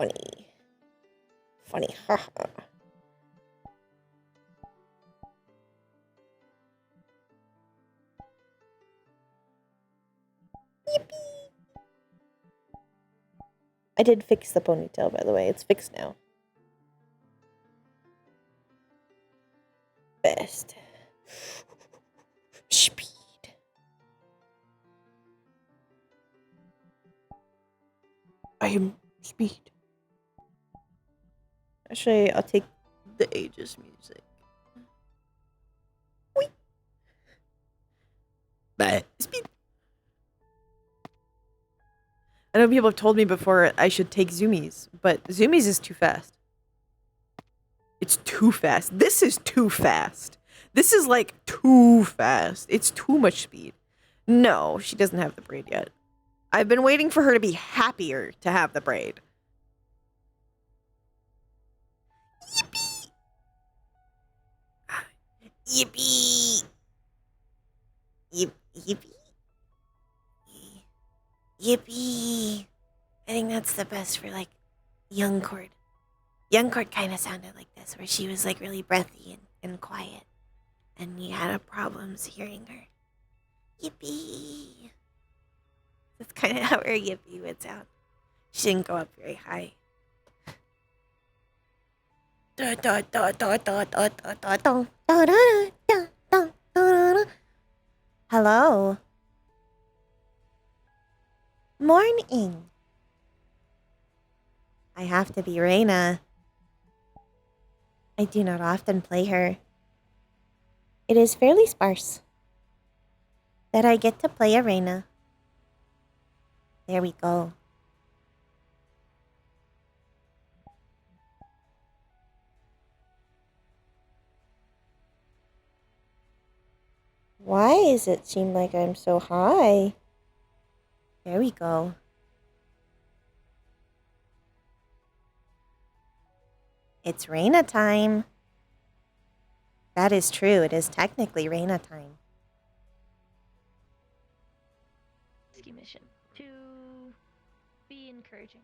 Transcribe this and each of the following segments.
Funny. Funny, haha. Yippee! I did fix the ponytail, by the way. It's fixed now. Best. Speed. I am speed. Actually, I'll take the Aegis music. Whee! But speed. I know people have told me before I should take Zoomies, but Zoomies is too fast. It's too fast. This is too fast. This is like too fast. It's too much speed. No, she doesn't have the braid yet. I've been waiting for her to be happier to have the braid. Yippee! Yippee! Yippee! Yippee! I think that's the best for like young Cord. Young Cord kind of sounded like this, where she was like really breathy and quiet, and you had problems hearing her. Yippee! That's kind of how her yippee would sound. She didn't go up very high. Hello. Morning. I have to be Rayna. I do not often play her. It is fairly sparse that I get to play a Rayna. There we go. Why does it seem like I'm so high? There we go. It's Rayna time. That is true. It is technically Rayna time. Ski mission to be encouraging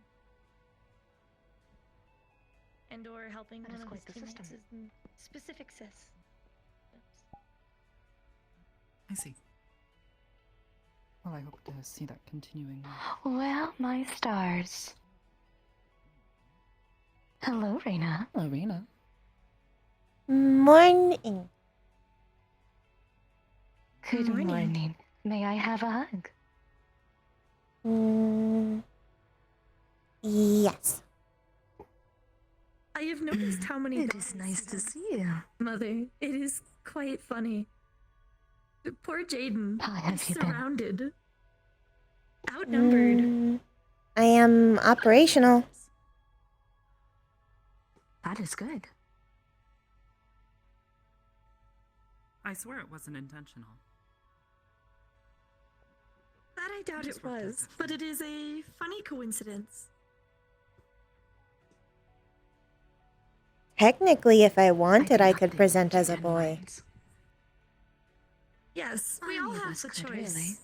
and or helping one of his teammates in specific sis. I see. Well, I hope to see that continuing. Well, my stars. Hello, Rayna. Hello, Rayna. Morning. Good morning. May I have a hug? Yes. I have noticed how many. It is nice to see you. Mother, it is quite funny. Poor Jaden. How have you been? Surrounded. Outnumbered. I am operational. That is good. I swear it wasn't intentional. That I doubt it was, but it is a funny coincidence. Technically, if I wanted, I could present as a boy. Yes, we all have the choice.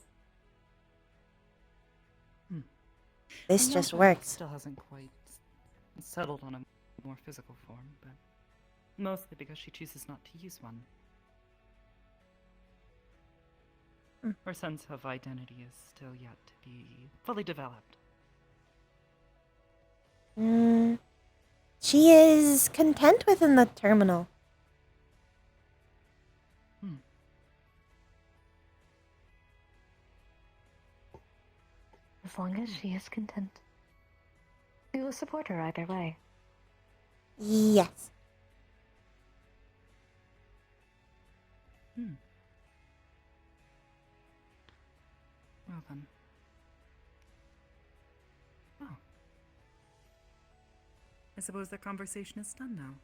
Really? This just works. Still hasn't quite settled on a more physical form, but mostly because she chooses not to use one. Her sense of identity is still yet to be fully developed. She is content within the terminal. As long as she is content. We will support her either way. Yes. Well then. Oh. I suppose the conversation is done now.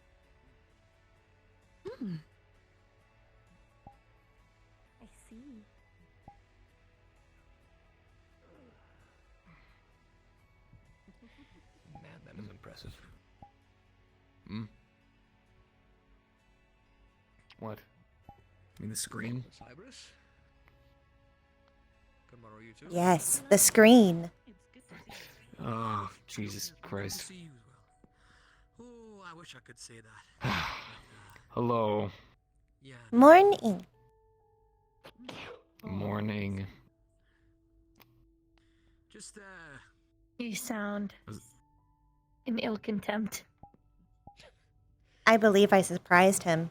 I see. Man, that is impressive. What? You mean the screen? Cybers? Can borrow you too? Yes, the screen. Oh, Jesus Christ. See you as well. Oh, I wish I could say that. Hello. Yeah. Morning. Morning. Just You sound Was- in ill contempt. I believe I surprised him.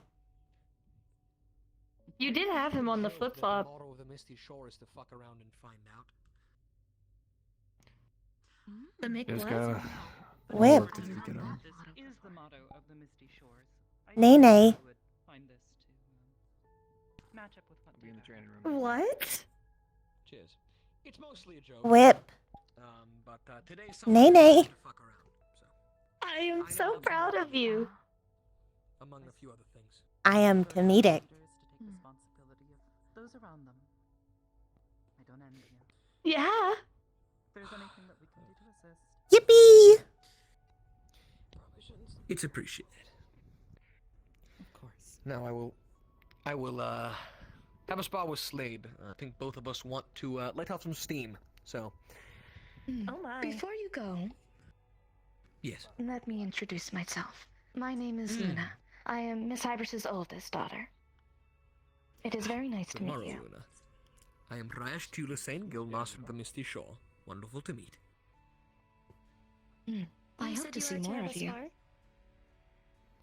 You did have him on the flip flop. The motto of the Misty Shore is to fuck around and find out. The Mick Just was? gotta Whip. work to do, you know. This is the motto of the Misty Shores. I Nay, nay. you would find this to match up with what Be in the they training room. What? Cheers. It's mostly a joke. Whip. But today Nay, nay. to fuck around. So, I am so proud of you. among a few other things. I am encourage comedic. leaders to take responsibility of those around them. I don't envy you. Yeah. If there's anything that we can do to assist, Yippee! It's appreciated. of course. Now I will have a spar with Slade. I think both of us want to let out some steam. So, Oh my. Before you go, yes. let me introduce myself. My name is Luna. I am Miss Ivers's oldest daughter. It is very nice to meet Tomorrow, you. Luna. I am Rash Tulasane, Guildmaster of the Misty Shore. Wonderful to meet. I hope to see more of you.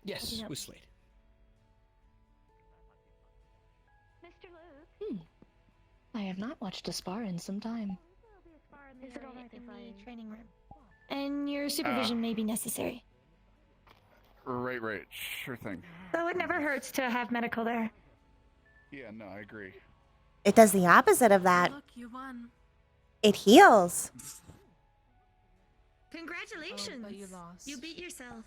Yes, with Slade. Mr. Luke? I have not watched a spar in some time. Is it alright in the training room? And your supervision may be necessary. Right, sure thing. So it never hurts to have medical there. Yeah, no, I agree. It does the opposite of that. Look, you won. It heals. Congratulations. but you lost. You beat yourself.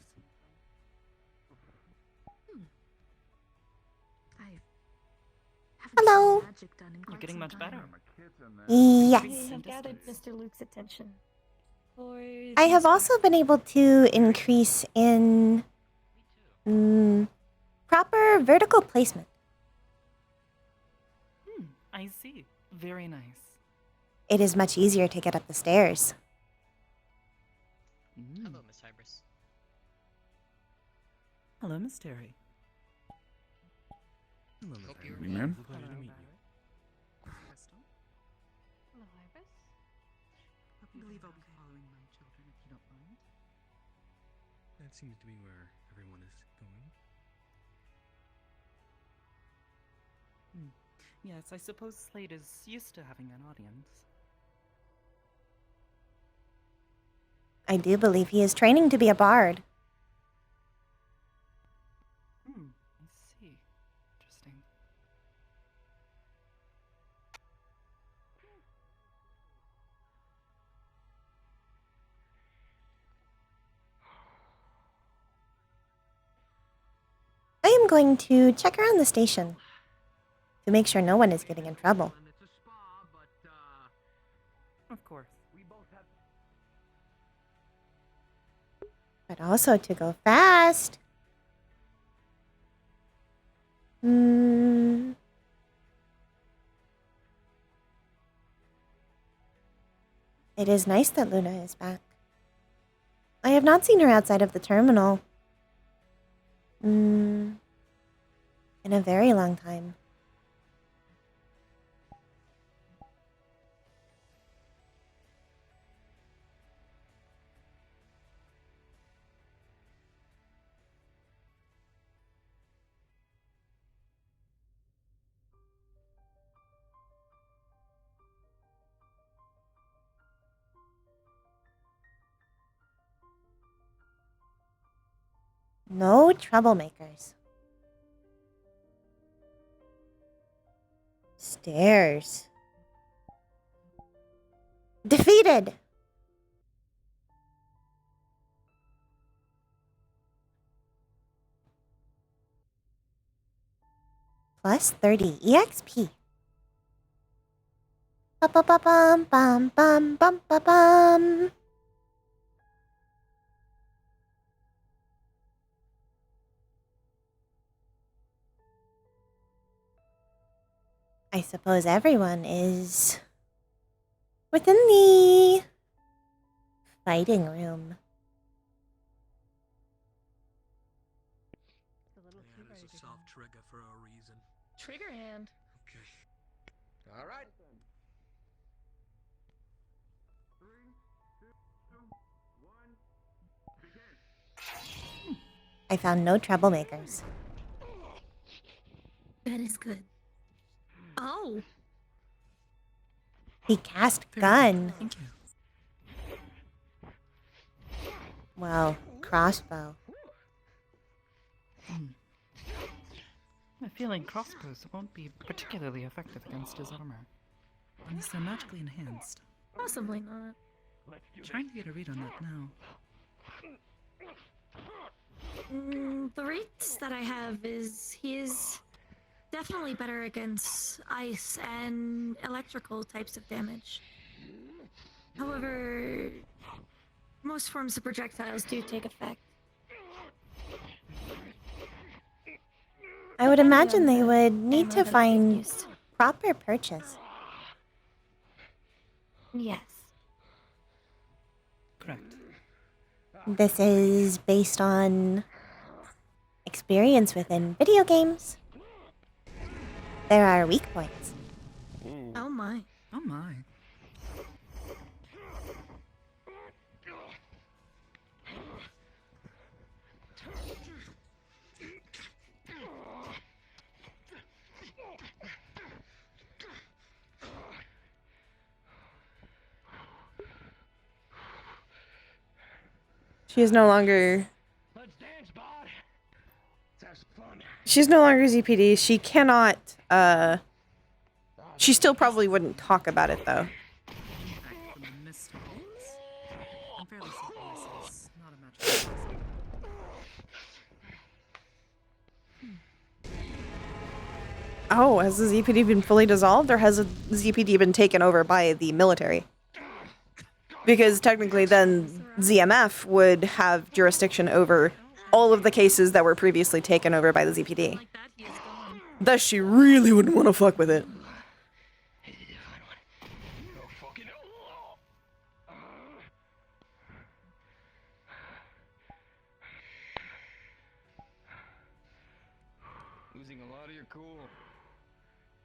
Hello. You're getting much better. Yes. I've gathered Mr. Luke's attention. For I have these- also been able to increase in proper vertical placement. I see. Very nice. It is much easier to get up the stairs. Hello, Miss Hybris. Hello, Miss Terry. Hope you're Hey, man. Pleasure to meet you. Crystal. Hello, Iris. I believe I'll be following my children if you don't mind. That seems to be where everyone is going. Yes, I suppose Slade is used to having an audience. I do believe he is training to be a bard. I see. Interesting. I am going to check around the station to make sure no one is getting in trouble. And it's a spa, but Of course. we both have. But also to go fast. It is nice that Luna is back. I have not seen her outside of the terminal. In a very long time. No troublemakers. Stairs. Defeated! Plus 30 EXP. Ba-ba-ba-bum-bum-bum-bum-ba-bum. I suppose everyone is within the Fighting room. Yeah, there's a soft trigger for a reason. Trigger hand. Okay. All right. I found no troublemakers. That is good. Oh. He cast Very gun. good, Thank you. Well, crossbow. I have a feeling crossbows won't be particularly effective against his armor. Unless they're magically enhanced. Possibly not. Trying to get a read on that now. The rates that I have is he is definitely better against ice and electrical types of damage. However, most forms of projectiles do take effect. I would Depending imagine on they the would need ammo to that they've find used. proper purchase. Yes. Correct. This is based on experience within video games. There are weak points. Oh my. Oh my. She is no longer. Let's dance, bud. Let's have some fun. She's no longer ZPD. She cannot. She still probably wouldn't talk about it though. Back from the mist of days. I'm fairly certain this is not a magical poison. Oh, has the ZPD been fully dissolved, or has the ZPD been taken over by the military? Because technically, then ZMF would have jurisdiction over all of the cases that were previously taken over by the ZPD. Like that, he is gone. Thus, she really wouldn't want to fuck with it. Losing a lot of your cool.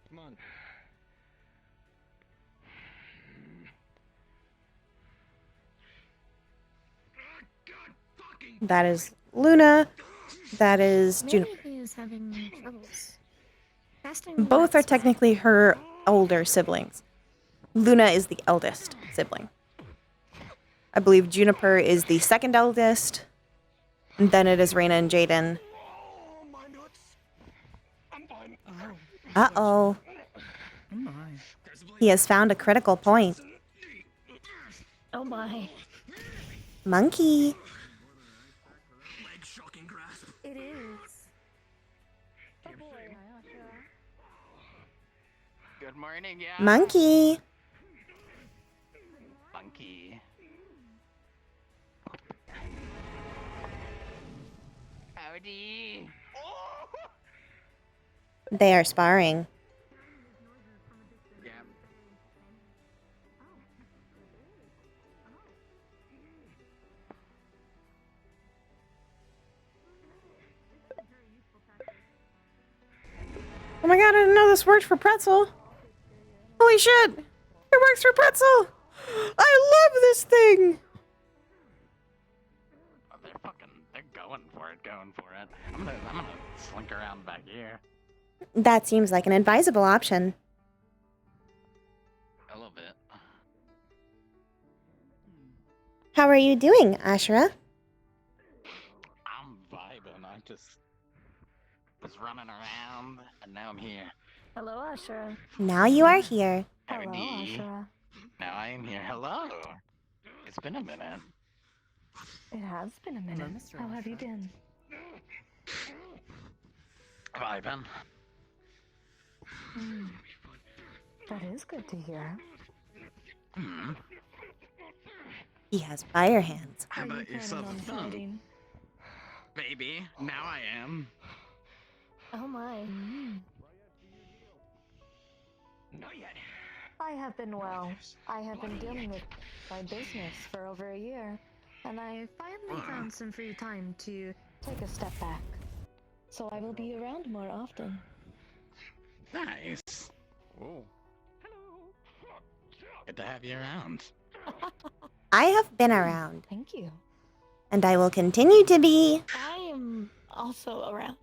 Come on. That is Luna. That is Maybe Juniper. he is having troubles. Casting Both are that spell. technically her older siblings. Luna is the eldest sibling. I believe Juniper is the second eldest. And then it is Rayna and Jaden. Oh, my nuts. I'm fine. Uh-oh. Oh my. He has found a critical point. Oh my. Monkey. Leg shocking grasp. It is. Good morning, yeah. Monkey. Monkey. Howdy. They are sparring. Yeah. Oh my god, I didn't know this worked for Pretzel. Holy shit! It works for Pretzel! I love this thing! Oh, they're going for it. I'm gonna slink around back here. That seems like an advisable option. A little bit. How are you doing, Ashura? I'm vibing. I just was running around, and now I'm here. Hello, Ashura. Now you are here. Hello, Howdy. Ashura. Now I am here. Hello. It's been a minute. It has been a minute. Mr. How have you Ashura. been? Vibing. That is good to hear. Hmm. He has fire hands. How Are you about yourself? planning on fighting? Baby, now I am. Oh my. Not yet. I have been well. I have been dealing with my business for over a year, and I finally found some free time to take a step back. So I will be around more often. Nice. Whoa. Good to have you around. I have been around, Thank you. and I will continue to be. I am also around.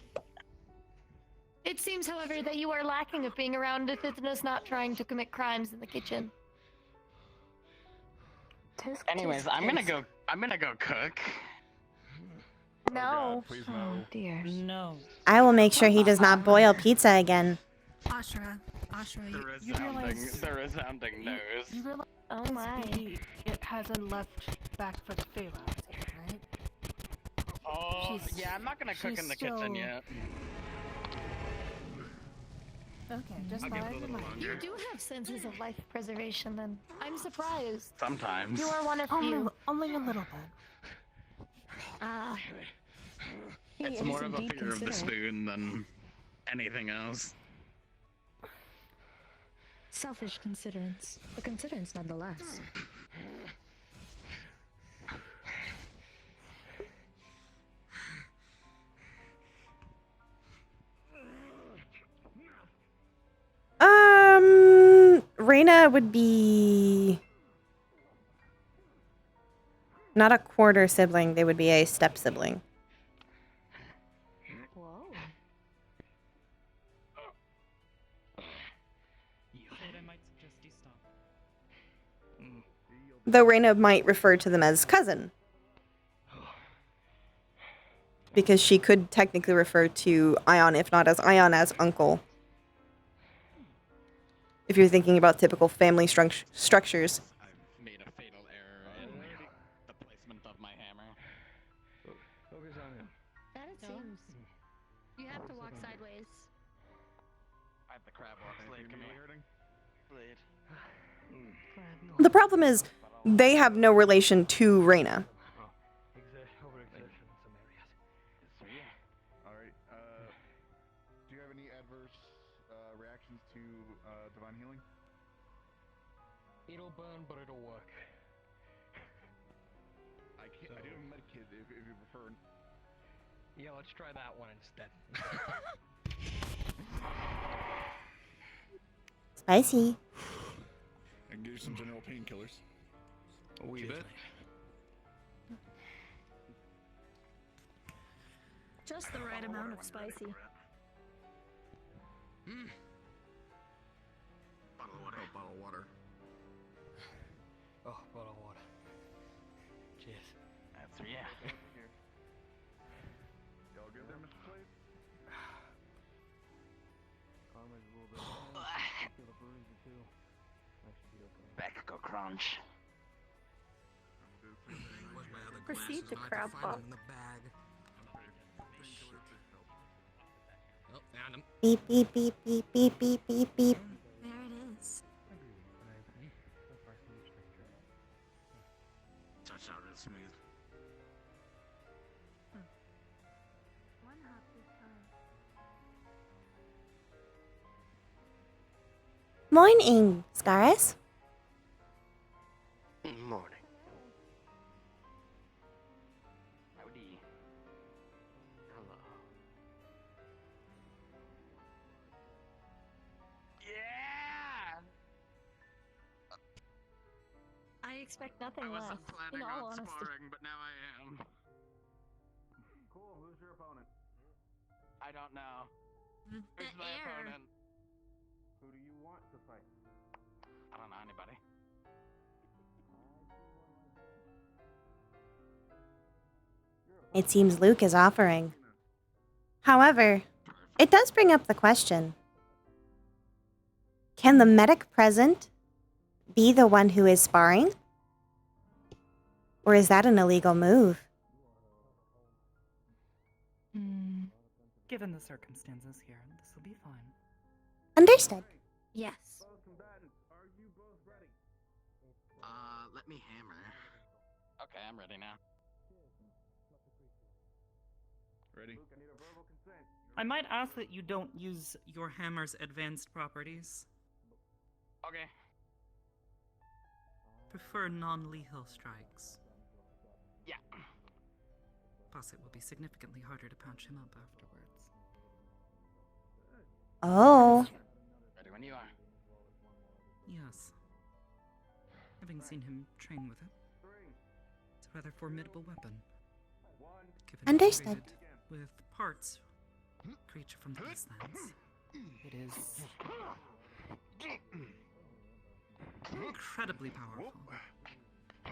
It seems, however, that you are lacking of being around if it is not trying to commit crimes in the kitchen. Anyways, I'm gonna go cook. No. Please Oh no. dear. No. I will make sure he does not boil pizza again. Ashra, The resounding nose. You realize Oh my. it hasn't left back for the Phalanx yet, right? Oh, She's- yeah, I'm not gonna cook she's in the kitchen still- yet. Okay, just I'll give thought it a I'd little remind You longer. do have senses of life preservation, then. I'm surprised. Sometimes. You are one of Only, few. only a little bit. Ah. It's more of a fear of the spoon than anything else. Selfish considerance, but considerance nonetheless. Rayna would be not a quarter sibling, they would be a step sibling. Whoa. I might suggest you stop. Though Rayna might refer to them as cousin. Because she could technically refer to Ion, if not as Ion, as uncle. If you're thinking about typical family structures. I've made a fatal error in the placement of my hammer. That it seems. You have to walk sideways. I have the crab walk. Slade, come here. Slade. The problem is, they have no relation to Rayna. Alright, do you have any adverse reactions to divine healing? It'll burn, but it'll work. I do have a medkit if you prefer. Yeah, let's try that one instead. Spicy. I can give you some general painkillers. A wee bit. just the right amount of spicy. Bottle of water. Oh, bottle of water. Cheers. That's yeah. Y'all good there, Mr. Slade? Back go crunch. Proceed to crab walk. Oh, found him. Beep, beep, beep, beep, beep, beep, beep, beep. There it is. Touch out real smooth. One hop this time. Morning, Scaris. Morning. Howdy. Hello. Yeah! I expect nothing I less. wasn't In planning all on honesty. sparring, but now I am. Cool, who's your opponent? I don't know. The Who's my air. opponent? Who do you want to fight? I don't know anybody. It seems Luke is offering. However, it does bring up the question. Can the medic present be the one who is sparring? Or is that an illegal move? Given the circumstances here, this will be fine. Understood. Yes. Let me hammer. Okay, I'm ready now. Ready? I might ask that you don't use your hammer's advanced properties. Okay. prefer non-lethal strikes. Yeah. Plus, it will be significantly harder to patch him up afterwards. Oh. Ready when you are. Yes. Having seen him train with it, it's a rather formidable weapon. Given it's Understood. created with parts creature from the Eastlands. It is Incredibly powerful. The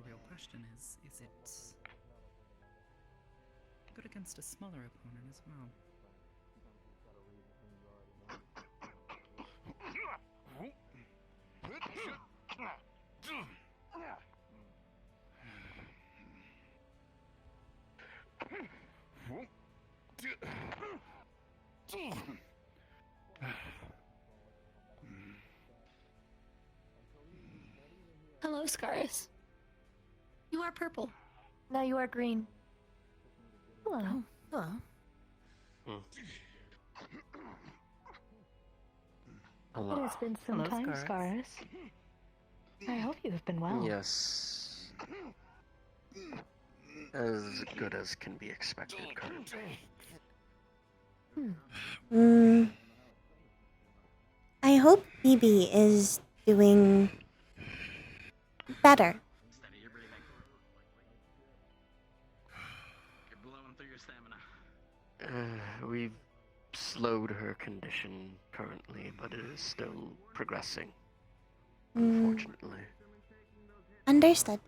real question is it good against a smaller opponent as well? Hello, Scaris. You are purple. Now you are green. Hello. Hello. It has been some Hello, time, Scaris. Scaris. I hope you have been well. Yes. As good as can be expected currently. I hope BB is doing better. Steady your breathing. You're blowing through your stamina. We've slowed her condition currently, but it is still progressing. Unfortunately. Understood.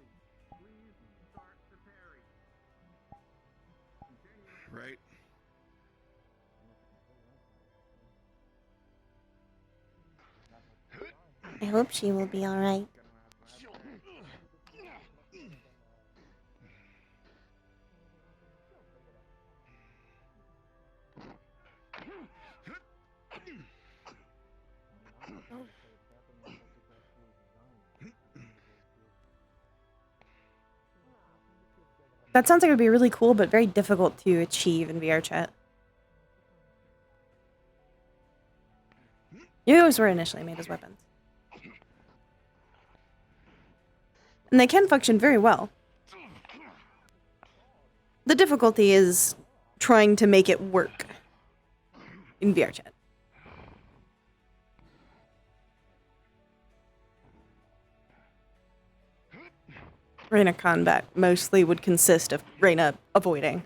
Right. I hope she will be alright. That sounds like it would be really cool, but very difficult to achieve in VR chat. Those were initially made as weapons. And they can function very well. The difficulty is trying to make it work in VR chat. Rayna combat mostly would consist of Rayna avoiding.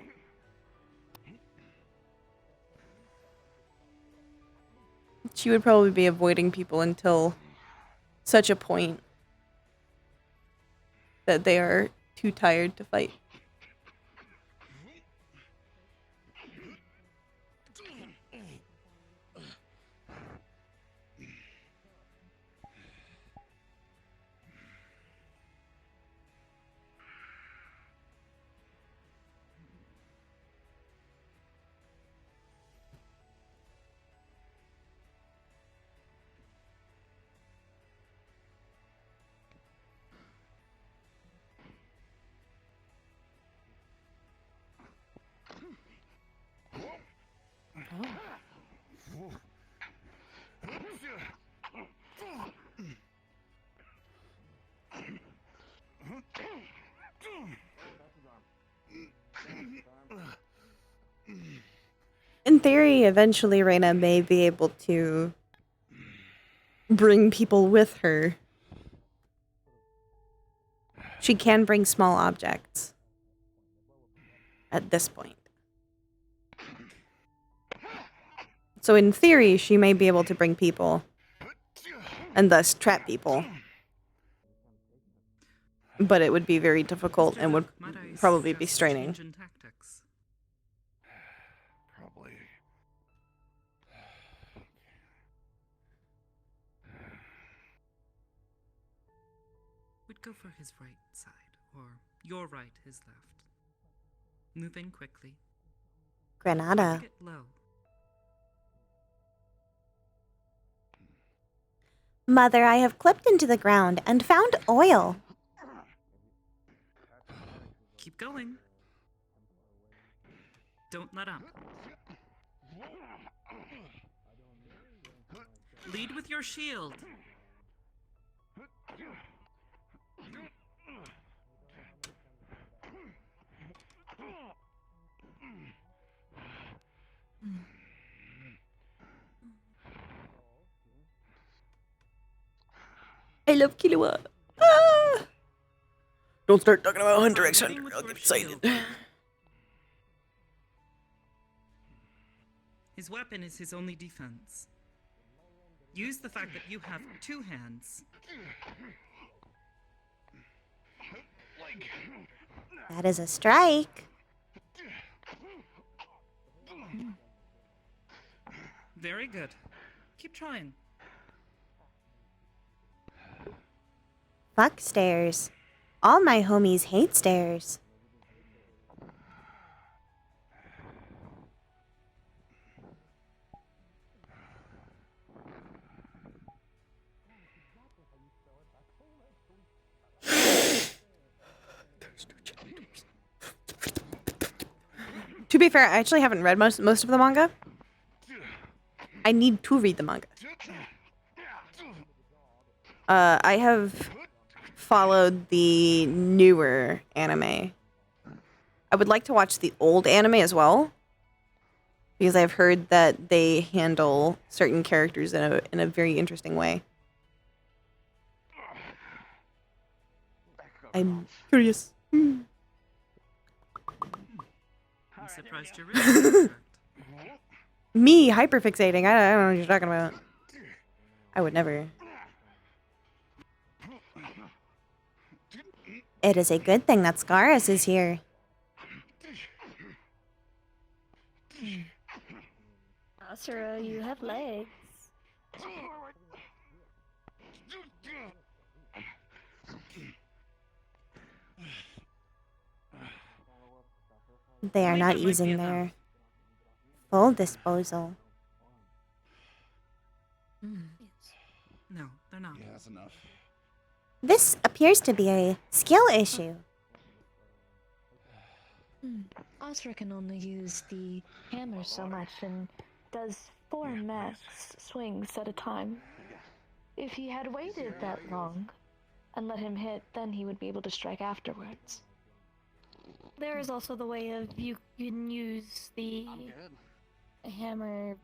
She would probably be avoiding people until such a point that they are too tired to fight. In theory, eventually Rayna may be able to bring people with her. She can bring small objects at this point. So in theory, she may be able to bring people and thus trap people. But it would be very difficult and would probably be straining. Probably. We'd go for his right side, or your right, his left. Move in quickly. Granada. Get low. Mother, I have clipped into the ground and found oil. Keep going. Don't let up. Lead with your shield. I love Killua. Ah! Don't start talking about Hunter x Leading Hunter. with I'll your get excited. shield. His weapon is his only defense. Use the fact that you have two hands. That is a strike. Very good. Keep trying. Fuck stairs. All my homies hate stairs. To be fair, I actually haven't read most of the manga. I need to read the manga. I have followed the newer anime. I would like to watch the old anime as well, because I've heard that they handle certain characters in a very interesting way. I'm curious. I'm surprised you're really Me hyperfixating. I don't know what you're talking about. I would never. It is a good thing that Scaris is here. Asura, you have legs. They are not using their full disposal. No, they're not. Yeah, that's enough. This appears to be a skill issue. Asura can only use the hammer so much and does 4 max swings at a time. If he had waited that long and let him hit, then he would be able to strike afterwards. There is also the way of you can use the hammer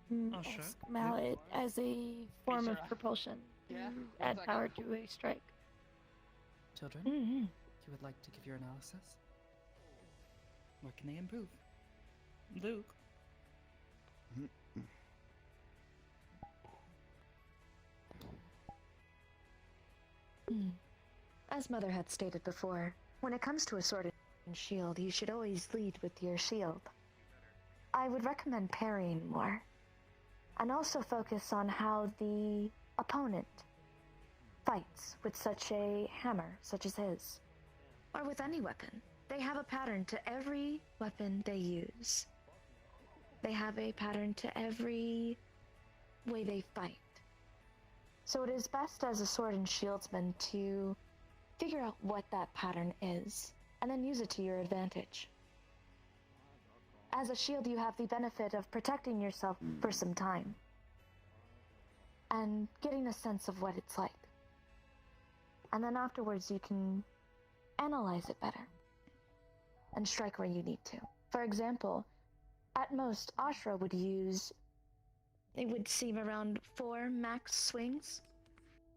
mallet as a form of propulsion to add power to a strike. Children, you would like to give your analysis? What can they improve? Luke? As Mother had stated before, when it comes to a sword and shield, you should always lead with your shield. I would recommend parrying more, and also focus on how the opponent fights with such a hammer, such as his, or with any weapon. They have a pattern to every weapon they use. They have a pattern to every way they fight. So it is best as a sword and shieldsman to figure out what that pattern is, and then use it to your advantage. As a shield, you have the benefit of protecting yourself for some time, and getting a sense of what it's like. And then afterwards you can analyze it better, and strike where you need to. For example, at most, Ashra would use, it would seem, around 4 max swings.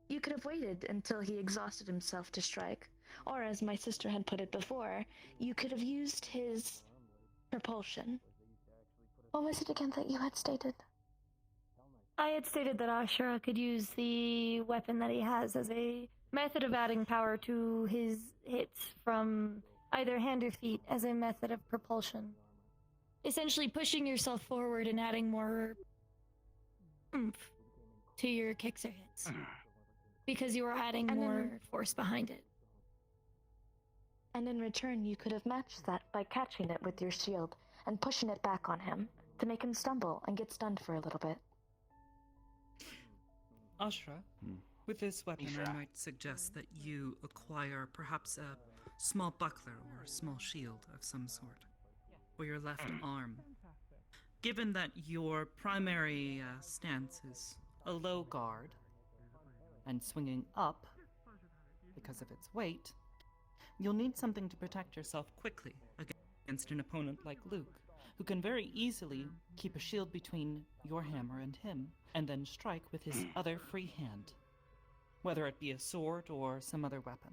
You could have waited until he exhausted himself to strike, or as my sister had put it before, you could have used his propulsion. What was it again that you had stated? I had stated that Ashura could use the weapon that he has as a method of adding power to his hits from either hand or feet as a method of propulsion. Essentially pushing yourself forward and adding more oomph to your kicks or hits. Because you are adding more force behind it. And in return, you could have matched that by catching it with your shield and pushing it back on him to make him stumble and get stunned for a little bit. Ashra, with this weapon, I might suggest that you acquire perhaps a small buckler or a small shield of some sort for your left arm. Given that your primary stance is a low guard, and swinging up because of its weight, you'll need something to protect yourself quickly against an opponent like Luke, who can very easily keep a shield between your hammer and him, and then strike with his other free hand, whether it be a sword or some other weapon.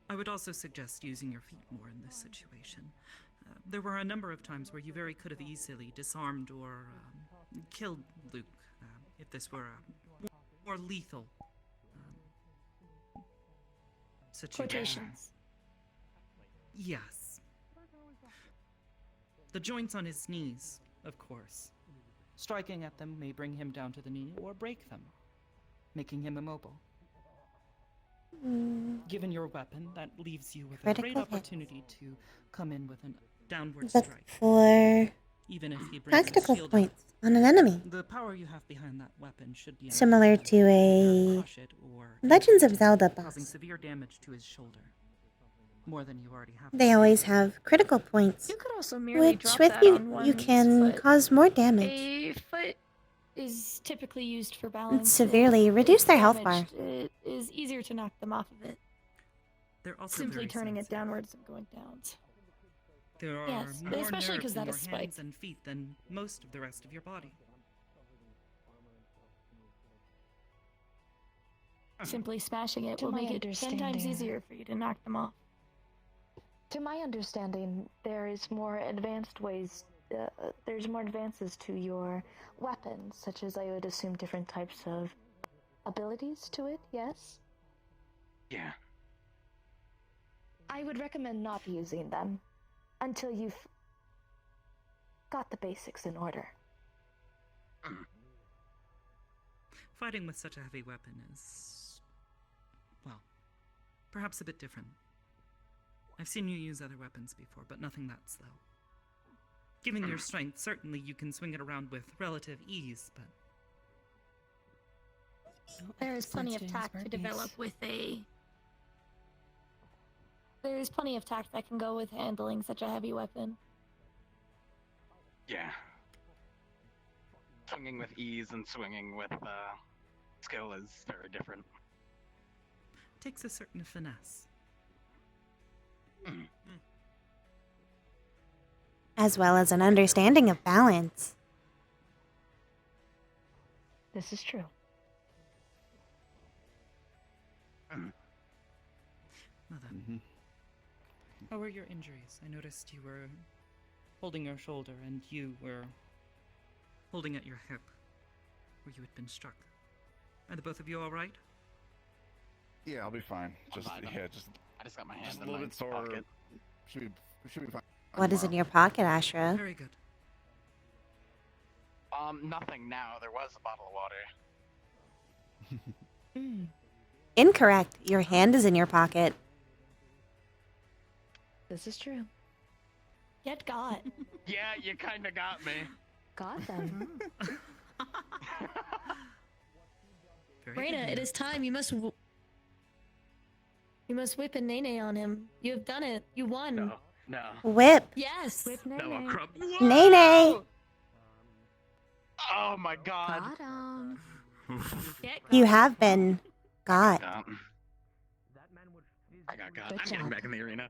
I would also suggest using your feet more in this situation. There were a number of times where you very could have easily disarmed or killed Luke if this were a more lethal situation. Quotations. Yes. The joints on his knees, of course. Striking at them may bring him down to the knee or break them, making him immobile. Given your weapon, that leaves you with a great Critical opportunity to come in with a downward Look strike. for Even if he brings his tactical shield up. points on an enemy, The power you have behind that weapon should be similar enough to a crush it or Legends of Zelda causing boss. severe damage to his shoulder. More than you already have. They always have critical points, You could also merely which drop with that you on you one's can foot. cause more damage. A foot is typically used for And balance. severely If reduce it's their health bar. damaged, it is easier to knock them off of it. They're also Simply very turning it sensitive. downwards and going down. There are Yes, more especially nerves 'cause in that your is spiked. hands and feet than most of the rest of your body. Simply smashing it To will my make it 10 times understanding- easier for you to knock them off. To my understanding, there is more advanced ways. There's more advances to your weapons, such as I would assume different types of abilities to it. Yes. Yeah. I would recommend not using them until you've got the basics in order. Fighting with such a heavy weapon is, well, perhaps a bit different. I've seen you use other weapons before, but nothing that slow. Given your strength, certainly you can swing it around with relative ease, but There is plenty of tact to develop with a. There is plenty of tact that can go with handling such a heavy weapon. Yeah. Swinging with ease and swinging with skill is very different. it takes a certain finesse. As well as an understanding of balance. This is true. Well then, how were your injuries? I noticed you were holding your shoulder and you were holding at your hip where you had been struck. Are the both of you all right? Yeah, I'll be fine. Just fine. just I just got my hand just a in little my bit sore. pocket. Should be fine. What is in your pocket, Ashra? Very good. Nothing now. There was a bottle of water. Incorrect. Your hand is in your pocket. This is true. Get got. Yeah, you kind of got me. Got them. Very Rayna, good. it is time. You must. You must whip a nene on him. You have done it. You won. No, no. Whip. Yes. Whip No, Nene. crumb. Nene. Oh my god. Got 'em. Get You got. have been got. I got God. Good I'm getting job. back in the arena.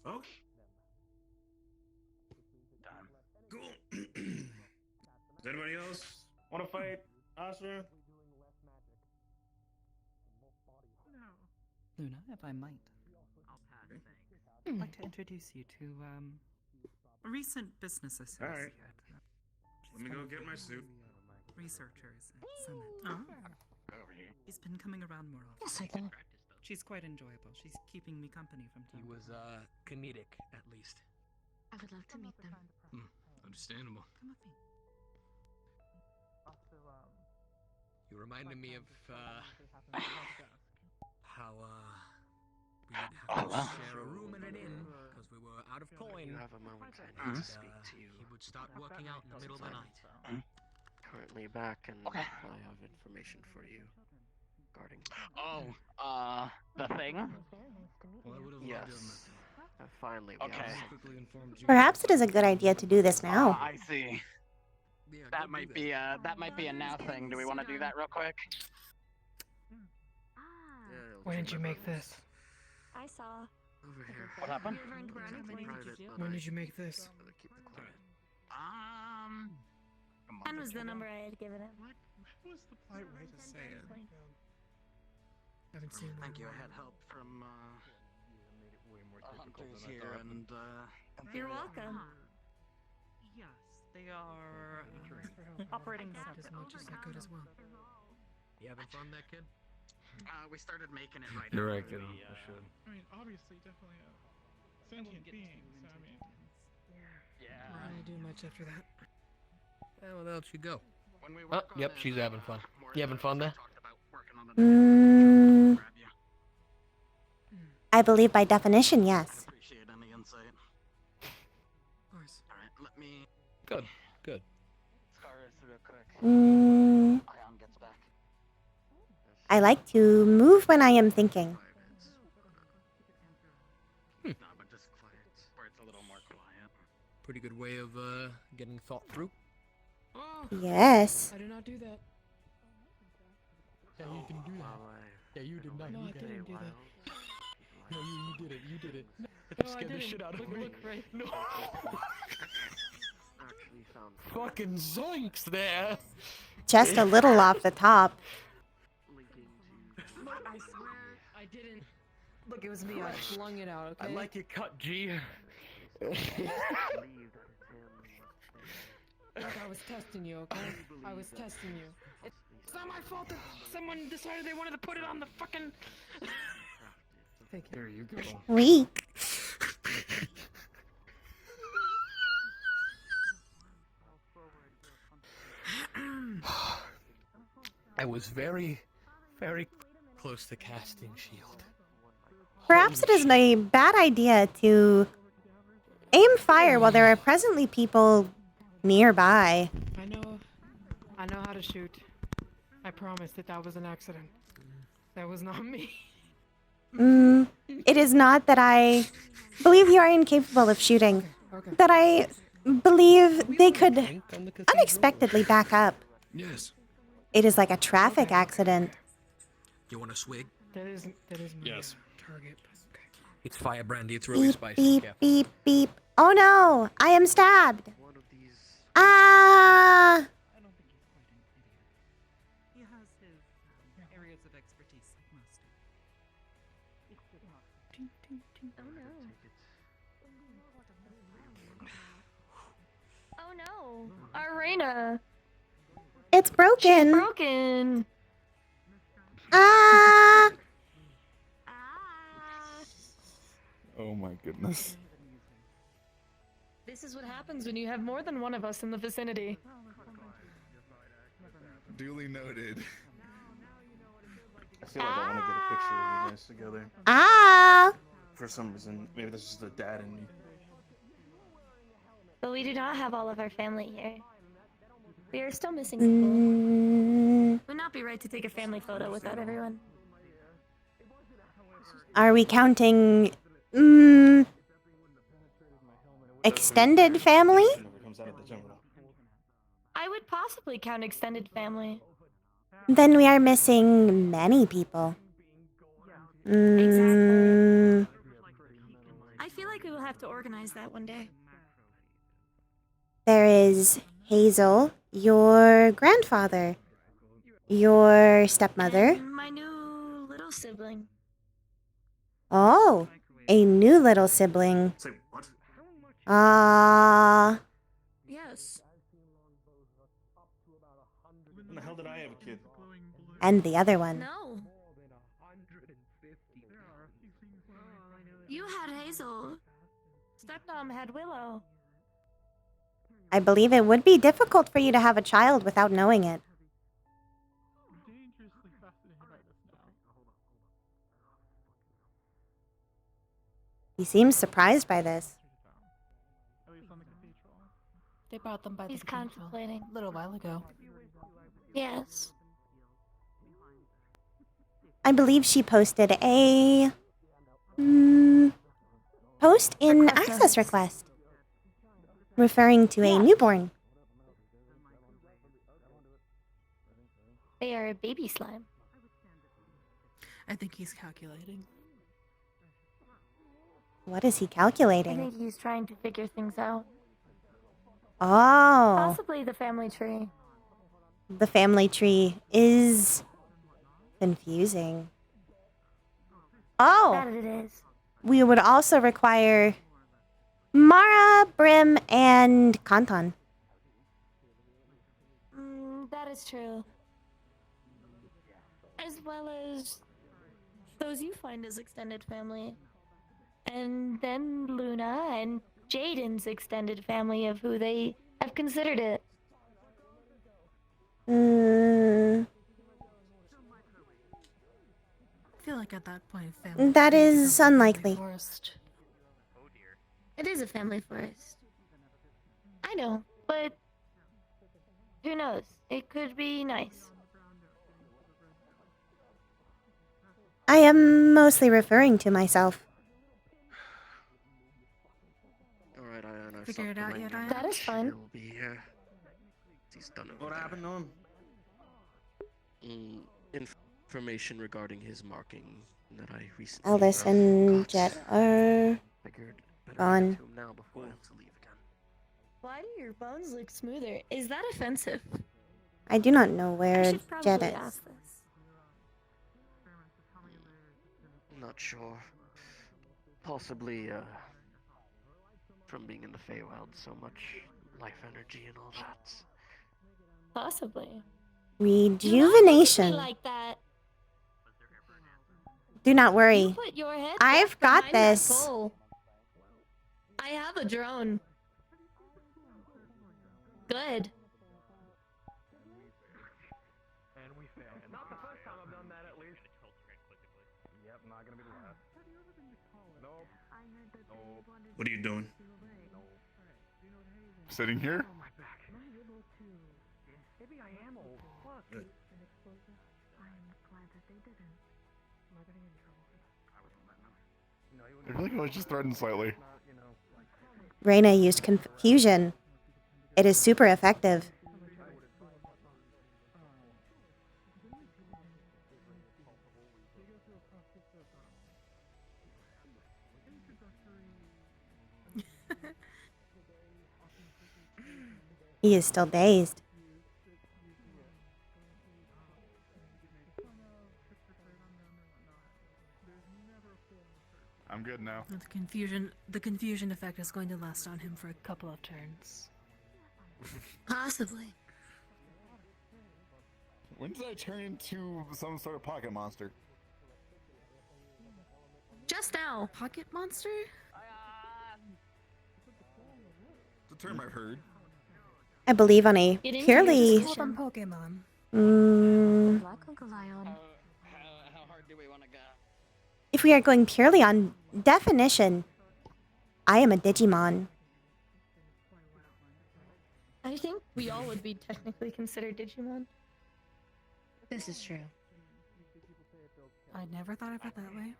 Oh, Done. cool. Does anybody else want to fight Asura? Luna, if I might, I'd like to introduce you to A recent business associate. Alright. Let me go get my suit. Researchers at Summit. Over here. She's been coming around more often. Yes, I know. She's quite enjoyable. She's keeping me company from time He to was time. comedic, at least. I would love to meet them. Understandable. Come with me. You reminded me of how we would have to share a room in an inn because we were out of coin. You have a moment. I And need to speak to you. he would start working out in the middle of the night. Currently back, and Okay. I have information for you regarding. Oh, the thing? Well, I would have loved him. Yes. Finally, we Okay. have Perhaps it is a good idea to do this now. I see. That might be a now thing. Do we want to do that real quick? When did you make this? I saw. Over here. What happened? When did you make this? A month 10 or was two the ago. number I had given him. What was the polite way to say it? Haven't seen one. Thank you. I had help from our hunters here, and You're welcome. Yes, they are operating As much as I could as well. You having fun, that kid? we started making it right You're after right, kid. we, I should. I mean, obviously, definitely a sentient being, so I mean... Yeah. Not gonna do much after that. Well, where else you go? When we Oh, work yep, on she's it, having fun. more You having fun there? talked about working on another Mm, grab you. I believe by definition, yes. Appreciate any insight. Of course. All right, let me Good, good. scar this real quick. Mm, Ion gets back. I like to move when I am thinking. No, but just where it's a little more quiet. Pretty good way of getting thought through. Oh! Yes. I did not do that. Yeah, you didn't do that. Yeah, you did not No, do I that. didn't do that. No, you did it. You did it. No, That I scared the didn't. shit out of me. Look right. No. actually found Fucking zoinks there. Just a little off the top. linking I swear I didn't. Look, it was me. I flung it out, okay? I like your cut, G. believe that it's him. Look, I was testing you, okay? I was testing you. It's not my fault that someone decided they wanted to put it on the fucking... Thank you. There you go. Weak. I was very, very close to casting shield. Perhaps it is a bad idea to aim fire while there are presently people nearby. I know how to shoot. I promise that was an accident. That was not me. It is not that I believe you are incapable of shooting. Okay. That I believe they could Think on the cathedral? unexpectedly back up. Yes. It is like a traffic accident. You want a swig? That is my Yes. target. Okay. It's fire brandy. It's really Beep, spicy. beep, Yeah. beep, beep. Oh no! I am stabbed! One of these Ah! I don't think he's quite an idiot. He has his areas of expertise, like most. Oh no. Oh no. Our Rayna. It's broken! Broken. Ah! Oh my goodness. This is what happens when you have more than one of us in the vicinity. Duly noted. I feel like I want to get a picture of you guys together. Ah! For some reason, maybe this is the dad in me. But we do not have all of our family here. We are still missing people. Would not be right to take a family photo without everyone. Are we counting extended family? Never comes out of the jungle. I would possibly count extended family. Then we are missing many people. Mm, I feel like we will have to organize that one day. there is Hazel, your grandfather, your stepmother. And my new little sibling. Oh, a new little sibling. Say what? Ah, Yes. When the hell did I have a kid? and the other one. No. You had Hazel. Stepmom had Willow. I believe it would be difficult for you to have a child without knowing it. He seems surprised by this. They brought them by He's the cathedral contemplating. a little while ago. Yes. I believe she posted a Post in Request access notice. request. Referring to a newborn. They are a baby slime. I think he's calculating. What is he I calculating? think he's trying to figure things out. Oh. Possibly the family tree. The family tree is confusing. Oh. That it is. We would also require Mara, Brim, and Kanton. That is true. As well as those you find as extended family. And then Luna and Jaden's extended family of who they have considered it. I feel like at that point, family That tree is becomes a family unlikely. forest. It is a family forest. I know, but who knows? It could be nice. I am mostly referring to myself. Alright, I Figure it out yet, Ian? That is fun. He'll be here. He's done it. What happened to him? Information regarding his marking that I recently Elvis and Jet are figured better gone. get to him now before I have to leave again. Why do your bones look smoother? Is that offensive? I do not know I where should Jet probably is. ask this. Not sure. Possibly, from being in the Feywild so much life energy and all that. Possibly. Rejuvenation. Like that. Do not worry. Put your head I've got behind that this. pole. I have a drone. Good. And we failed. Not the first time I've done that, at least. Yep, not gonna be the last. Nope. Nope. What are you doing? Sitting here? Oh, my back. Maybe I am old. Fuck. Good. I feel like I was just threatened slightly. Rayna used confusion. It is super effective. He is still dazed. I'm good now. The confusion effect is going to last on him for a couple of turns. Possibly. When did I turn into some sort of pocket monster? Just now. Pocket monster? It's a term I've heard. I believe on a Get into purely. your Call them Pokemon. Black Uncle Lion. How hard do we want to go? If we are going purely on definition, I am a Digimon. I think we all would be technically considered Digimon. This is true. I never thought of it that way.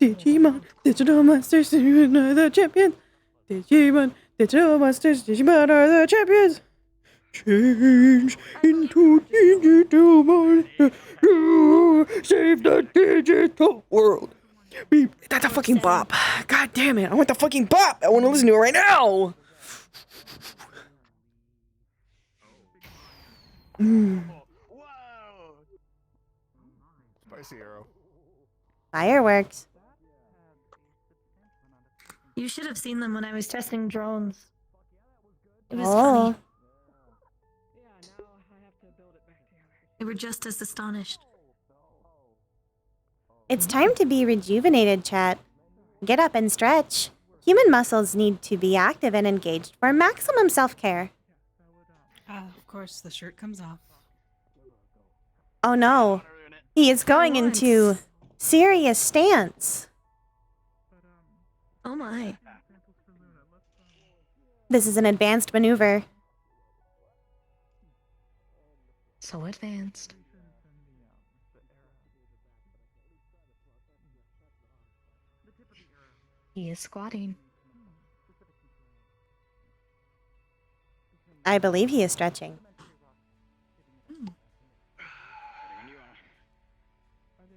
Digimon, digital monsters, Digimon are the champions. Digimon, digital monsters, Digimon are the champions. Change into digital monster to save the digital world. That's a fucking bop. God damn it. I want the fucking bop. I want to listen to it right now. Spicy arrow. Fireworks. You should have seen them when I was testing drones. It was Oh. funny. They were just as astonished. It's time to be rejuvenated, chat. Get up and stretch. Human muscles need to be active and engaged for maximum self-care. Of course, the shirt comes off. Oh no. He is going into serious stance. Oh my. This is an advanced maneuver. So advanced. He is squatting. I believe he is stretching.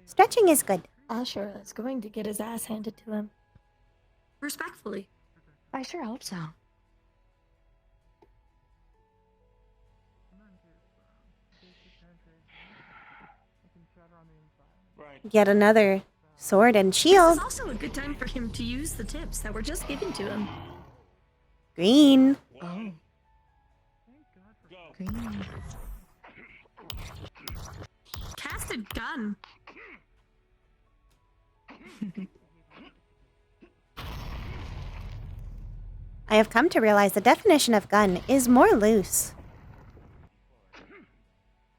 Stretching is good. Ashura is going to get his ass handed to him. Respectfully. I sure hope so. Yet another sword and This shield. is also a good time for him to use the tips that were just given to him. Green. Oh. Green. Casted gun. I have come to realize the definition of gun is more loose.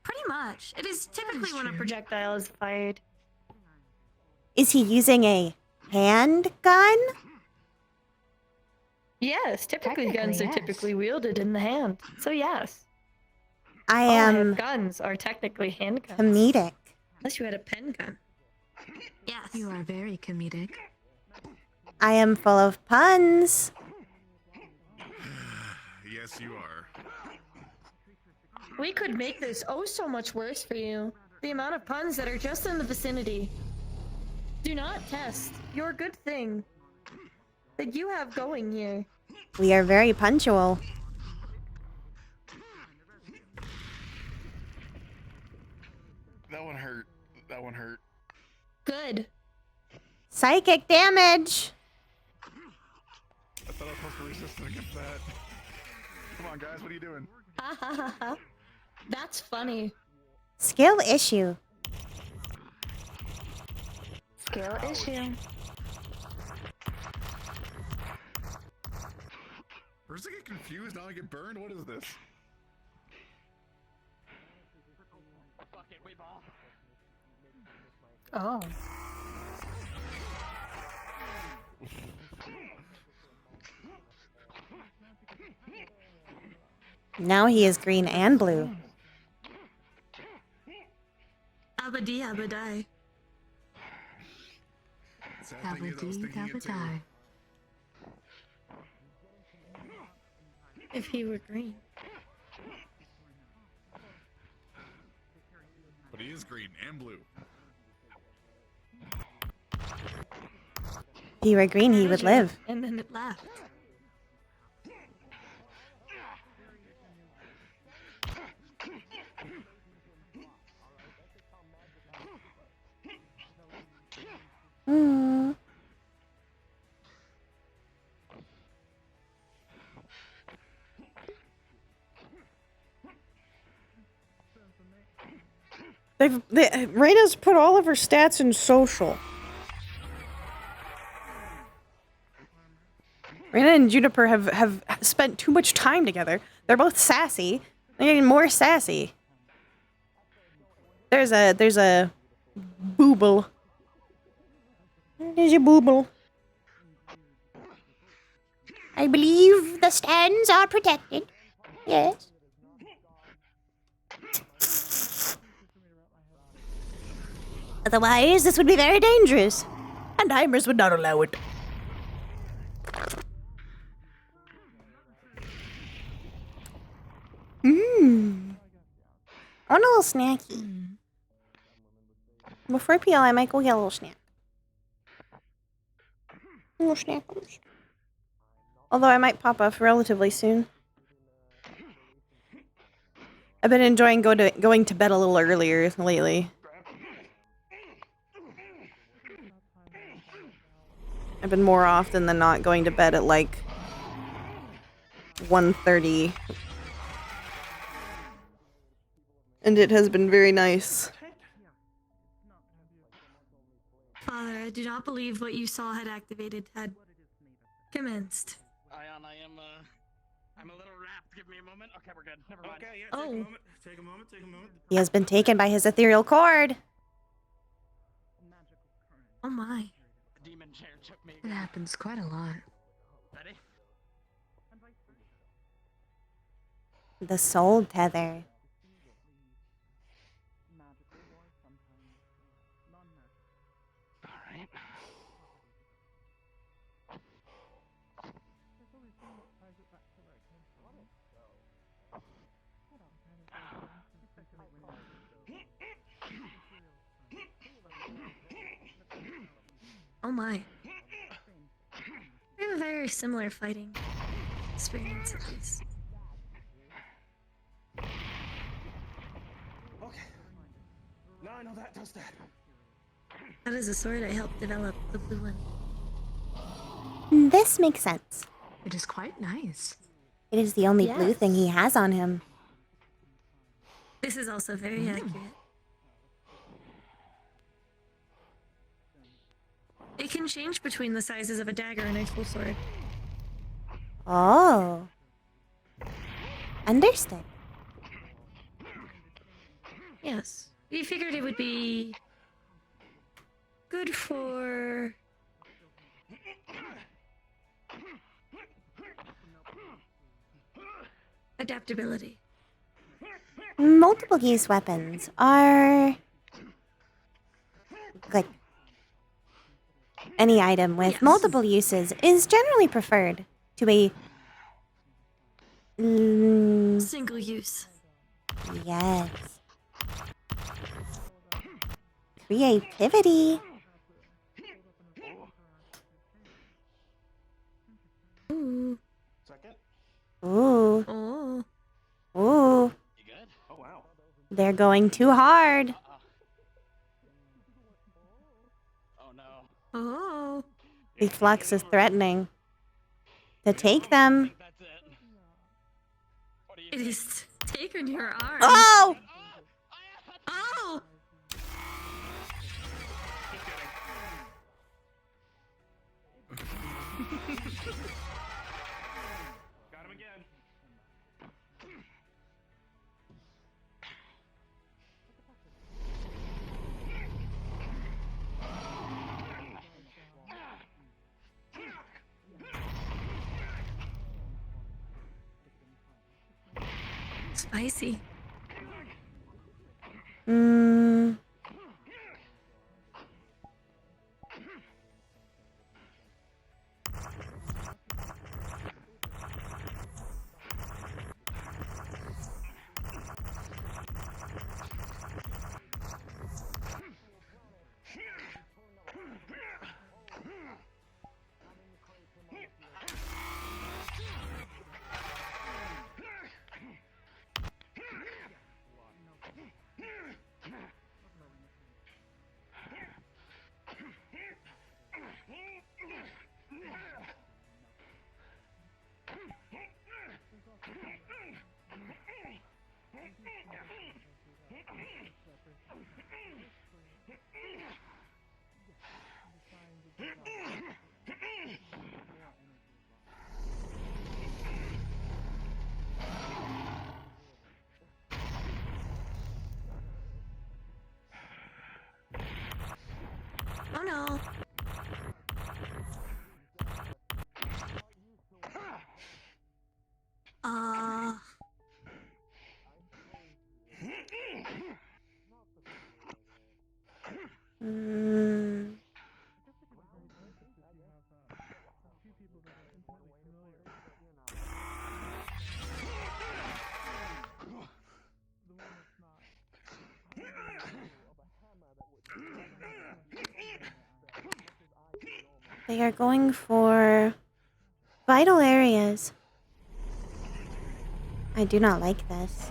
Pretty much. It is typically when a projectile is fired. Is he using a handgun? Yes, typically guns are yes. typically wielded in the hand. So yes. I All am guns are technically handguns. comedic. Unless you had a pen gun. Yes. You are very comedic. I am full of puns. Yes, you are. We could make this oh so much worse for you. The amount of puns that are just in the vicinity. Do not test your good thing that you have going here. We are very punctual. That one hurt. That one hurt. Good. Psychic damage. I thought I was supposed to resist it against that. Come on, guys, what are you doing? Ha ha ha ha. That's funny. Skill issue. Skill issue. First I get confused, now I get burned? What is this? Fuck it, we ball. Oh. Now he is green and blue. Abadi abadai. Sad thing is, I was thinking it too. If he were green. But he is green and blue. If he were green, he would live. And then it left. Hmm. Rayna's put all of her stats in social. Rayna and Juniper have spent too much time together. They're both sassy. They're getting more sassy. There's a booble. There's a booble. I believe the stands are protected. Yes. Otherwise, this would be very dangerous. And Heimers would not allow it. Mmm. I want a little snacky. Before PL, I might go get a little snack. A little snack. Although I might pop off relatively soon. I've been enjoying going to bed a little earlier lately. I've been more often than not going to bed at like 1:30. And it has been very nice. Father, I do not believe what you saw had commenced. Ion, I'm a little wrapped. Give me a moment. Okay, we're good. Never mind. Okay, yeah, Oh. take a moment. Take a moment. Take a moment. He has been taken by his ethereal cord. Oh my. The demon chair took me. It happens quite a lot. Ready? The soul tether. Alright. Oh my. We have a very similar fighting experience, at least. Okay. Now I know that does that. That is a sword I helped develop, the blue one. This makes sense. It is quite nice. It is the only blue Yes. thing he has on him. This is also very accurate. It can change between the sizes of a dagger and a full sword. Oh. Understood. Yes. We figured it would be good for adaptability. Multiple use weapons are like any item with multiple uses is generally preferred to a Single use. yes. Creativity. Ooh. Second. Ooh. Oh. Ooh. You good? Oh wow. They're going too hard. Oh no. Oh. The flux is threatening to take them. It is taken your arm. Oh! Oh! Got him again. Spicy. Mm. Oh no. Mm. They are going for vital areas. I do not like this.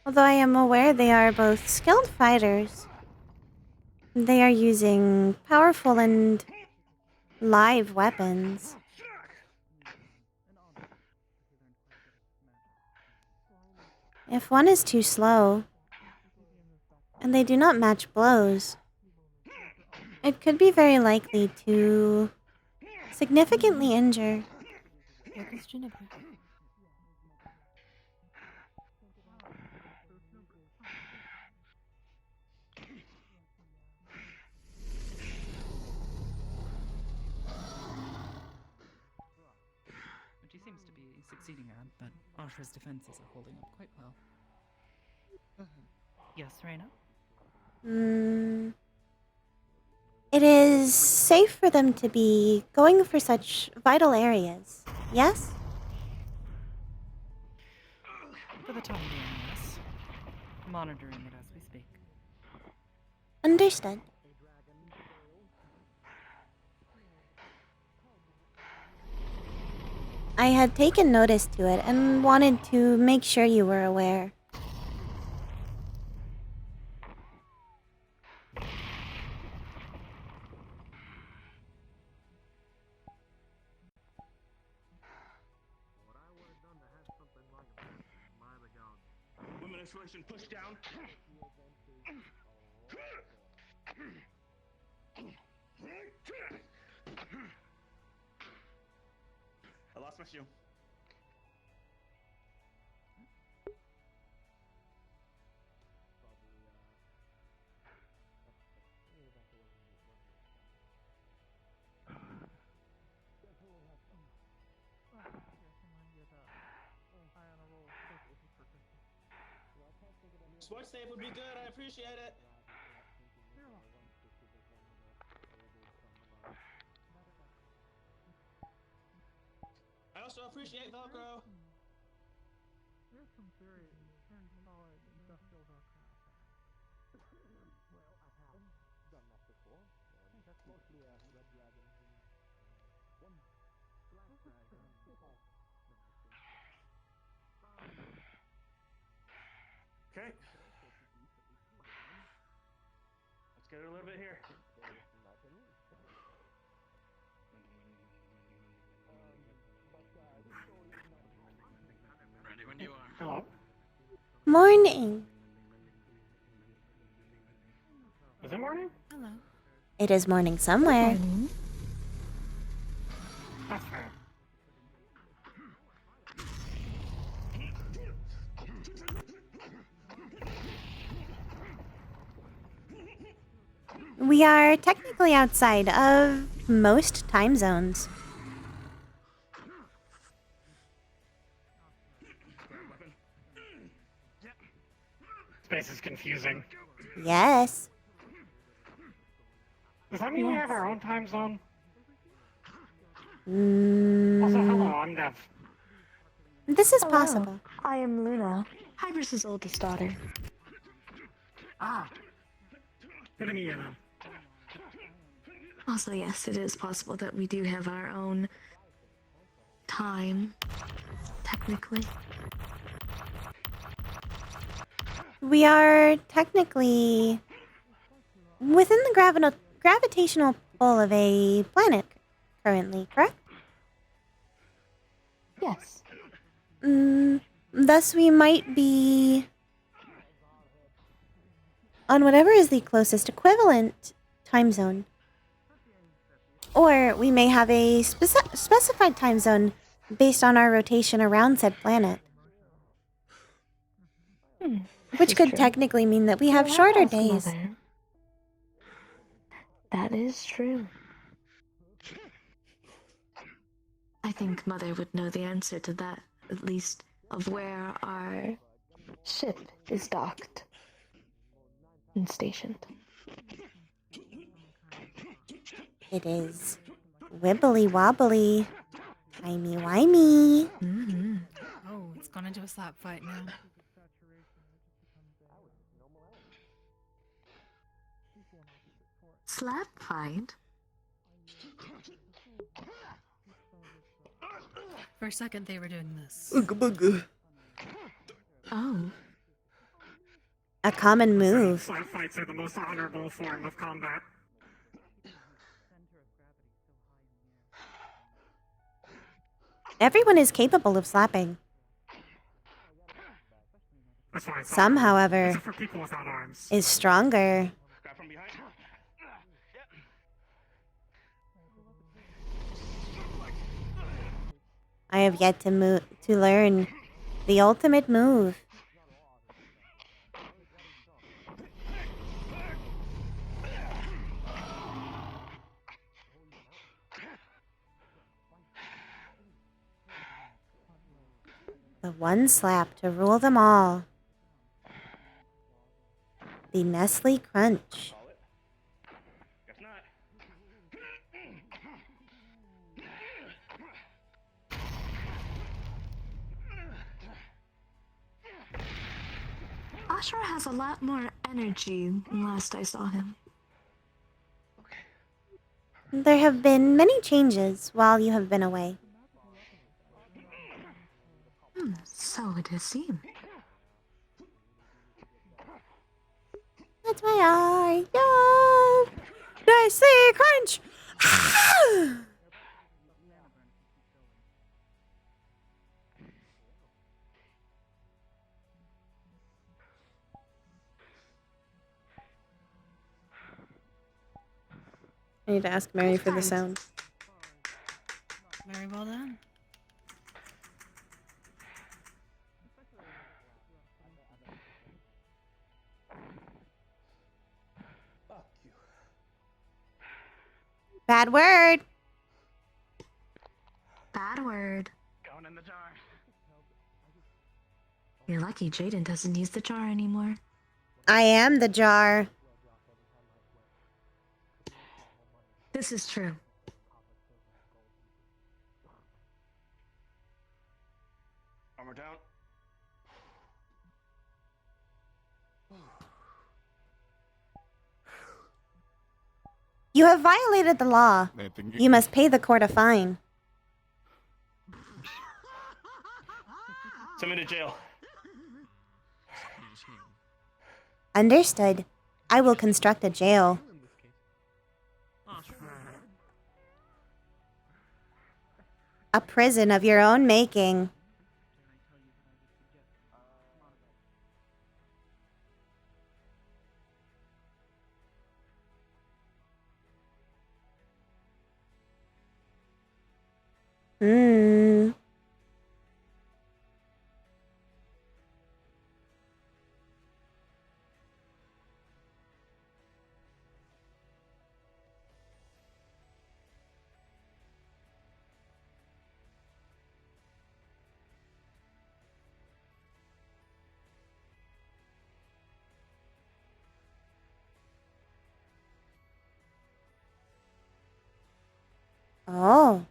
Although I am aware they are both skilled fighters, they are using powerful and live weapons. If one is too slow, and they do not match blows, it could be very likely to significantly injure. Which he seems to be succeeding at, but Ashra's defenses are holding up quite well. Yes, Rayna? It is safe for them to be going for such vital areas, yes? For the time being, yes. monitoring it as we speak. Understood. I had taken notice to it and wanted to make sure you were aware. Women isolation push down. I lost my shoe. Sports tape would be good. I appreciate it. I also appreciate Velcro. There's some very solid industrial Velcro. Well, I have done that before. I think that's mostly a red dragon and one black dragon. Okay. Let's get it a little bit here. Ready when you are. Hello. Morning. Is it morning? Hello. It is morning somewhere. That's fair. We are technically outside of most time zones. Space is confusing. Yes. Does that mean we have our own time zone? Mm, Also, hello, I'm Dev. This is Hello. possible. I am Luna, Hybris's oldest daughter. Ah. Good to meet you, then. Also, yes, it is possible that we do have our own time, technically. We are technically within the gravitational pull of a planet currently, correct? Yes. Thus, we might be on whatever is the closest equivalent time zone. Or we may have a specified time zone based on our rotation around said planet. Which could technically mean that we have shorter days. Mother. That is true. I think Mother would know the answer to that, at least of where our ship is docked and stationed. It is wibbly wobbly, timey wimey. Oh, it's gone into a slap fight now. Slap fight? For a second, they were doing this. Oh. A common move. Slap fights are the most honorable form of combat. Everyone is capable of slapping. That's why it's Some, honorable. however, Except for people without arms. is stronger. Grab from behind. I have yet to learn the ultimate move. The one slap to rule them all. The Nestle Crunch. Guess not. Ashra has a lot more energy than last I saw him. There have been many changes while you have been away. So it has seemed. That's my eye. No! I say crunch! I need to ask Mary for the sound. Very well done. Bad word. Bad word. Going in the jar. You're lucky Jaden doesn't use the jar anymore. I am the jar. This is true. Armor down. You have violated the law. Nathan, You must pay the court a fine. Send me to jail. Understood. I will construct a jail. A prison of your own making. Hmm. Oh.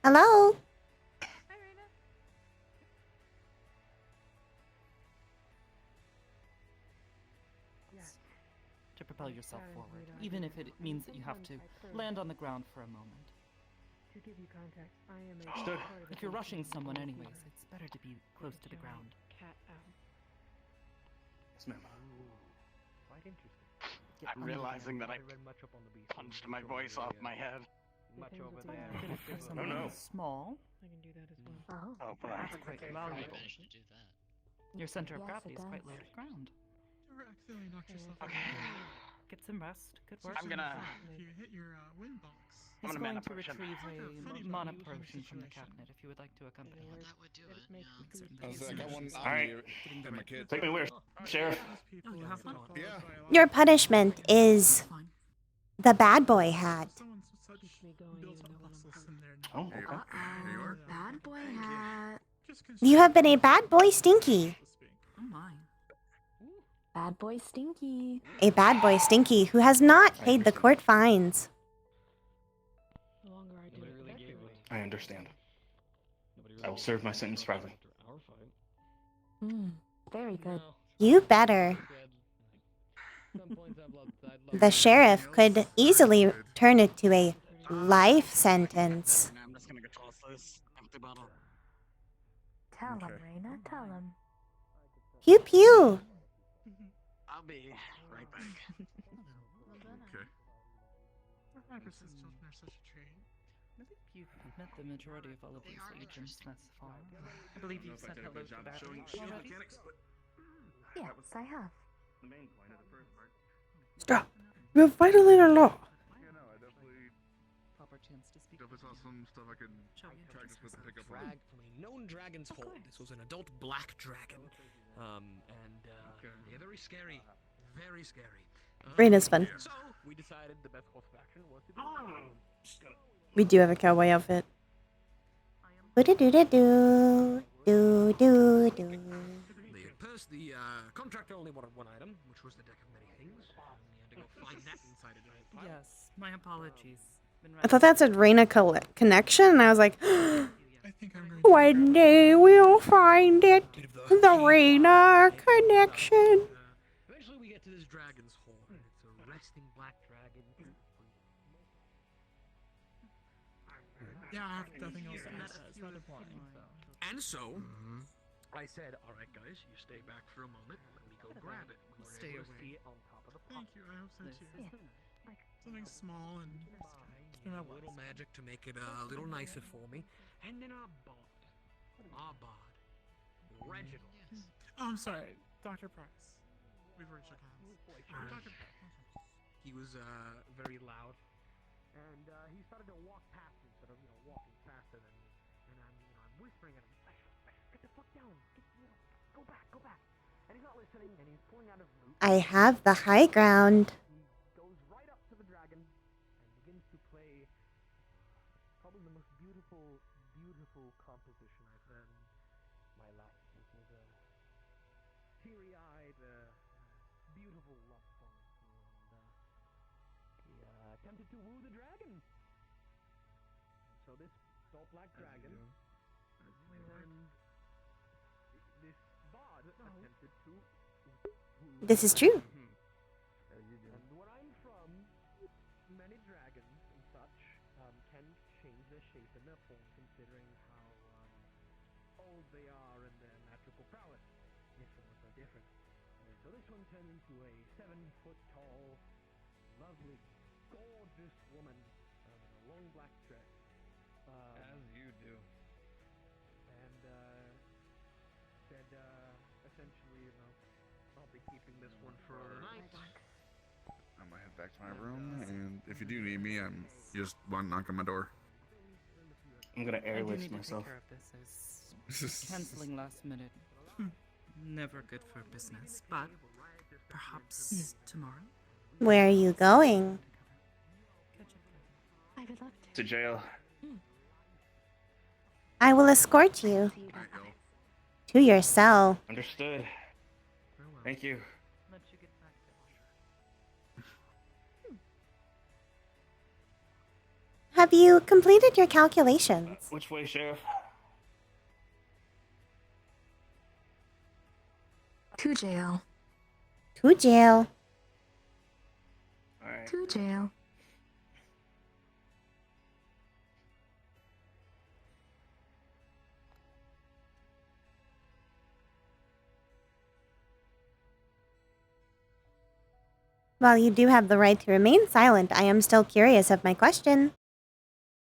Hello? To propel yourself forward, even if it means that you have to land on the ground for a moment. To give you context, I am a Understood. part of If the you're group rushing called someone Cat anyways, Out. it's better to be close to the ground. Cat out. Yes, ma'am. Quite interesting. Get I'm under realizing there. that I read much up on the beast. punched my voice off my head. Much things over that there. they Good for someone no. small. I can do that as well. Oh boy. That's quite valuable. Your center of Yes, gravity it is quite does. low to the ground. Accidentally knocked yourself Okay. Get some rest. Good work. I'm gonna If you hit your wind box. He's gonna going mana to potion. retrieve Funny a mana about you potion from the situation. cabinet if you would like to accompany him. That would do it. makes Yeah. me feel I was like, I got one All right. and my kid. Take me where, Sheriff? Oh, you have fun? Yeah. Your punishment is Fine. the bad boy hat. Someone's such built up muscles in there. Oh, okay. There you are. Bad boy hat. You have been a bad boy stinky. Oh my. Bad boy stinky. A bad boy stinky who has not paid the court fines. The longer I do it, the better. I understand. I will serve my sentence proudly. Very good. You better. The sheriff could easily turn it to a life sentence. I'm just gonna go toss this empty bottle. Tell him, Rayna. Tell him. Pew pew. I'll be right back. Okay. Marcus's children are such a treat. I think you've met the majority of all of these agents thus far. I believe you've said hello to Battery already. Yes, I have. The main point of the first part. Stop. You have violated the law. Yeah, no, I definitely Proper chance to speak. saw some stuff I could practice with and pick up on. Drag from a known dragon's hold. This was an adult black dragon. Yeah, very scary. Very scary. Rayna's fun. So, we decided the best course of action was to We do have a cowboy outfit. Do-do-do-do-do. Do-do-do. The contractor only wanted one item, which was the deck of many things. And you had to go find that inside a giant pile. Yes, my apologies. I thought that said Rayna connection, and I was like, I think I'm going to one day we'll find it. The Rayna connection. Eventually we get to this dragon's hole, and it's a resting black dragon. Yeah, I have nothing else to add. It's not important, so. And so, I said, alright guys, you stay back for a moment, let me go grab it. We were able to see it on top of the pot. Thank you, I hope so too. Something small and A little magic to make it a little nicer for me. And then Abad. Reginald. Oh, I'm sorry, Dr. Price. We've already shook hands. Dr. He was very loud, and he started to walk past me instead of walking faster than me. And I'm whispering at him, get the fuck down, go back. And he's not listening, and he's pulling out his loot. I have the high ground. He goes right up to the dragon and begins to play probably the most beautiful composition I've heard in my life. It was a teary-eyed, beautiful love song, and he attempted to woo the dragon. And so this tall black dragon and this bard attempted to woo. This is true. And where I'm from, many dragons and such can change their shape and their form considering how old they are and their magical prowess. Their forms are different. And so this one turned into a 7-foot-tall, lovely, gorgeous woman in a long black dress. As you do. And said, essentially, I'll be keeping this one for tonight. I'm gonna head back to my room, and if you do need me, you just want to knock on my door. I'm gonna I do airlift need to myself. take care of this as canceling last minute. Never good for business, but perhaps tomorrow. Where are you going? I would love To jail. I will escort you to your cell. Understood. Thank you. Let you get back to Have you completed your calculations? Which way, Sheriff? To jail. To jail. Alright. To jail. While you do have the right to remain silent, I am still curious of my question.